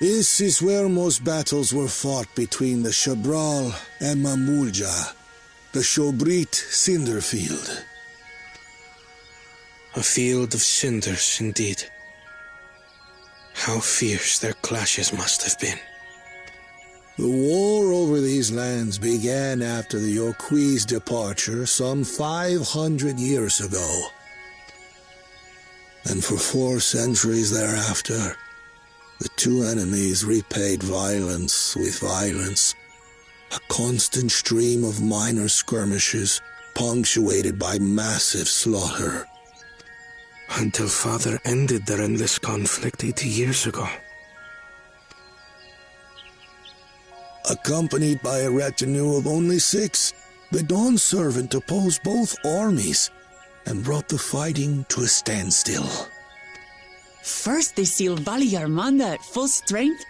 This is where most battles were fought between the Shabral and Mamulja, the Shobrit Cinder Field. A field of cinders, indeed. How fierce their clashes must have been. The war over these lands began after the Yoqui's departure some 500 years ago. And for 4 centuries thereafter, the two enemies repaid violence with violence, a constant stream of minor skirmishes punctuated by massive slaughter. Until Father ended their endless conflict 80 years ago. Accompanied by a retinue of only 6, the Dawn Servant opposed both armies and brought the fighting to a standstill. First they sealed Valley Armanda at full strength,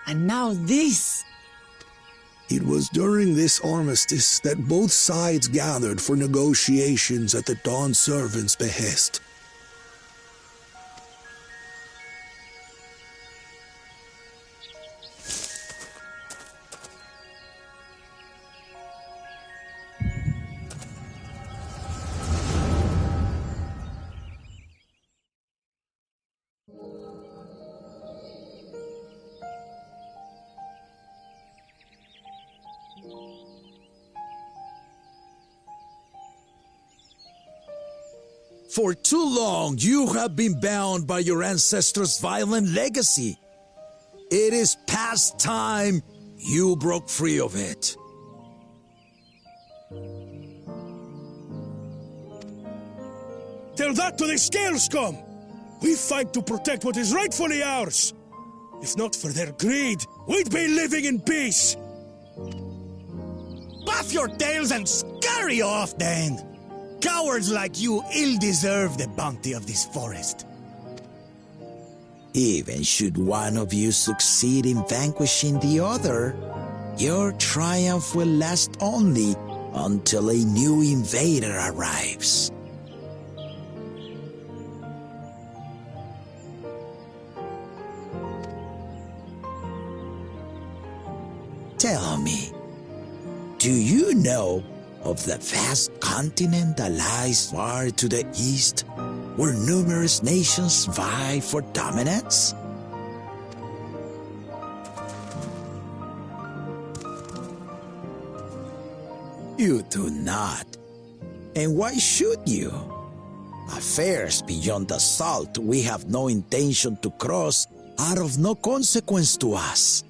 and now this. It was during this armistice that both sides gathered for negotiations at the Dawn Servant's behest. For too long, you have been bound by your ancestors' violent legacy. It is past time you broke free of it. Tell that to the Scale Scum! We fight to protect what is rightfully ours! If not for their greed, we'd be living in peace! Puff your tails and scurry off, then! Cowards like you ill-deserve the bounty of this forest. Even should one of you succeed in vanquishing the other, your triumph will last only until a new invader arrives. Tell me, do you know of the vast continent that lies far to the east, where numerous nations vie for dominance? You do not. And why should you? Affairs beyond the salt we have no intention to cross are of no consequence to us.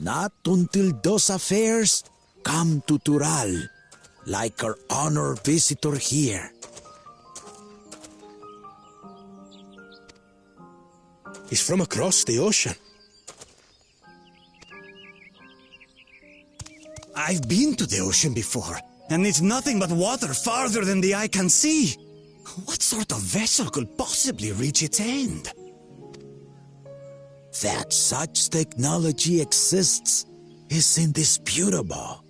Not until those affairs come to Tural, like our honored visitor here. He's from across the ocean. I've been to the ocean before, and it's nothing but water farther than the eye can see. What sort of vessel could possibly reach its end? That such technology exists is indisputable,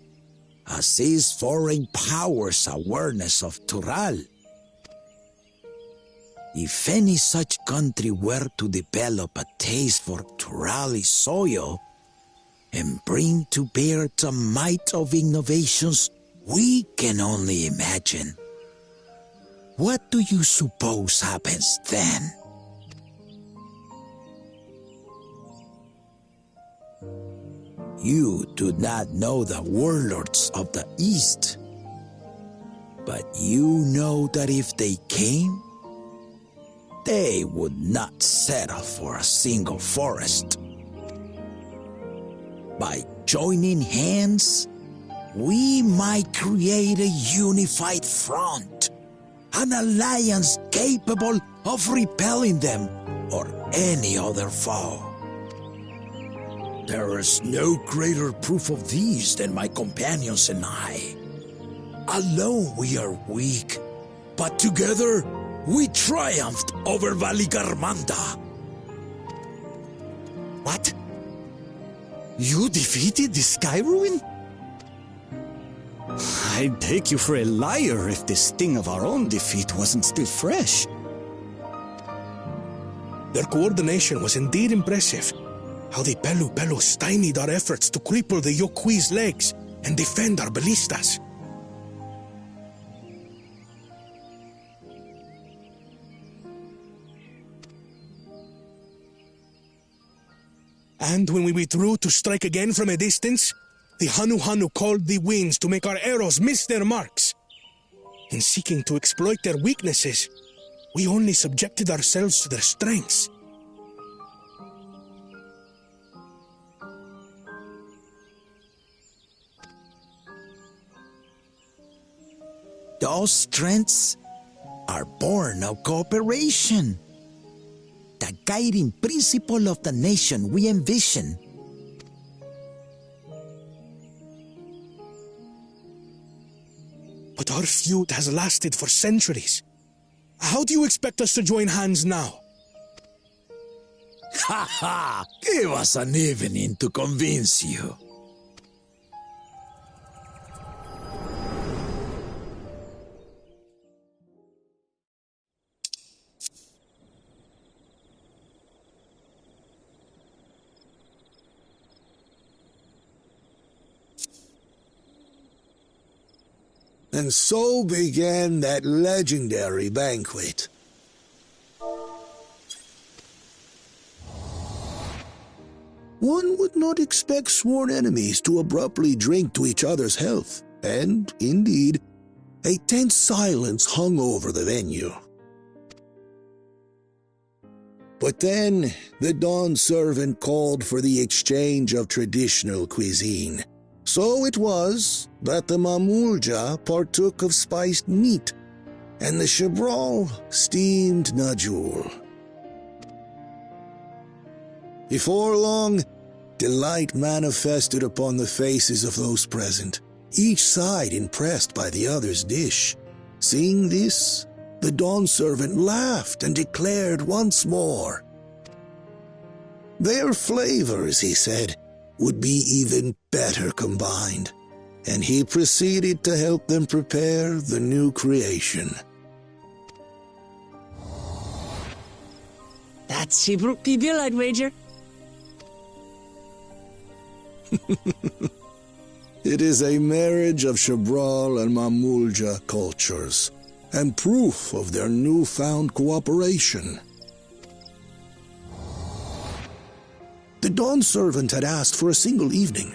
as is foreign powers' awareness of Tural. If any such country were to develop a taste for Turali soil and bring to bear the might of innovations we can only imagine, what do you suppose happens then? You do not know the warlords of the East, but you know that if they came, they would not settle for a single forest. By joining hands, we might create a unified front, an alliance capable of repelling them or any other foe. There is no greater proof of these than my companions and I. Alone we are weak, but together we triumphed over Valigarmanda. What? You defeated the Sky Ruin? I'd take you for a liar if the sting of our own defeat wasn't still fresh. Their coordination was indeed impressive. How the Pelu stymied our efforts to cripple the Yokui's legs and defend our ballistas. And when we withdrew to strike again from a distance, the Hanu called the winds to make our arrows miss their marks. In seeking to exploit their weaknesses, we only subjected ourselves to their strengths. Those strengths are born of cooperation. The guiding principle of the nation we envision. But our feud has lasted for centuries. How do you expect us to join hands now? Ha ha! Give us an evening to convince you. And so began that legendary banquet. One would not expect sworn enemies to abruptly drink to each other's health, and, indeed, a tense silence hung over the venue. But then, the dawn servant called for the exchange of traditional cuisine. So it was that the Mamulja partook of spiced meat, and the Chebral steamed najul. Before long, delight manifested upon the faces of those present, each side impressed by the other's dish. Seeing this, the dawn servant laughed and declared once more, "Their flavors," he said, "would be even better combined," and he proceeded to help them prepare the new creation. That's Shibruk Pibil, I'd wager. It is a marriage of Chebral and Mamulja cultures, and proof of their newfound cooperation. The dawn servant had asked for a single evening,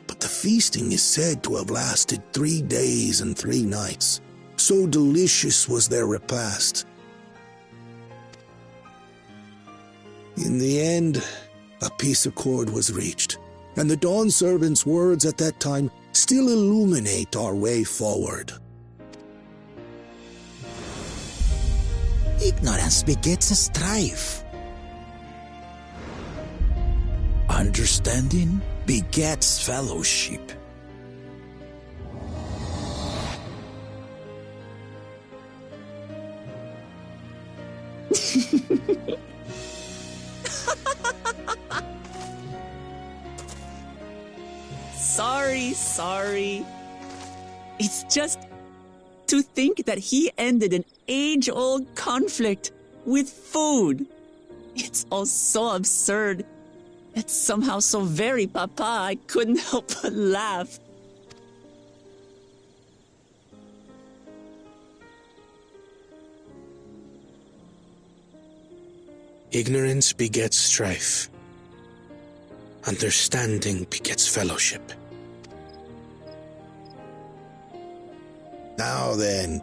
but the feasting is said to have lasted 3 days and 3 nights. So delicious was their repast. In the end, a peace accord was reached, and the dawn servant's words at that time still illuminate our way forward. Ignorance begets strife. Understanding begets fellowship. Sorry. It's just to think that he ended an age-old conflict with food. It's all so absurd. It's somehow so very papa, I couldn't help but laugh. Ignorance begets strife. Understanding begets fellowship. Now then,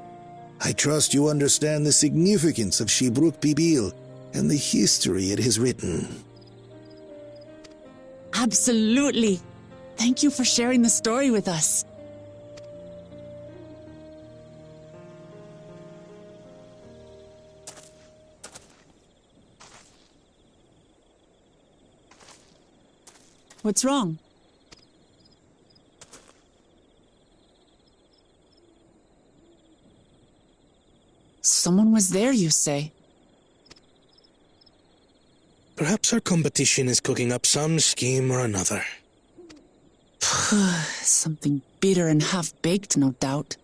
I trust you understand the significance of Shibruk Pibil and the history it has written. Absolutely. Thank you for sharing the story with us. What's wrong? Someone was there, you say? Perhaps our competition is cooking up some scheme or another. Something Bitter and half-baked, no doubt.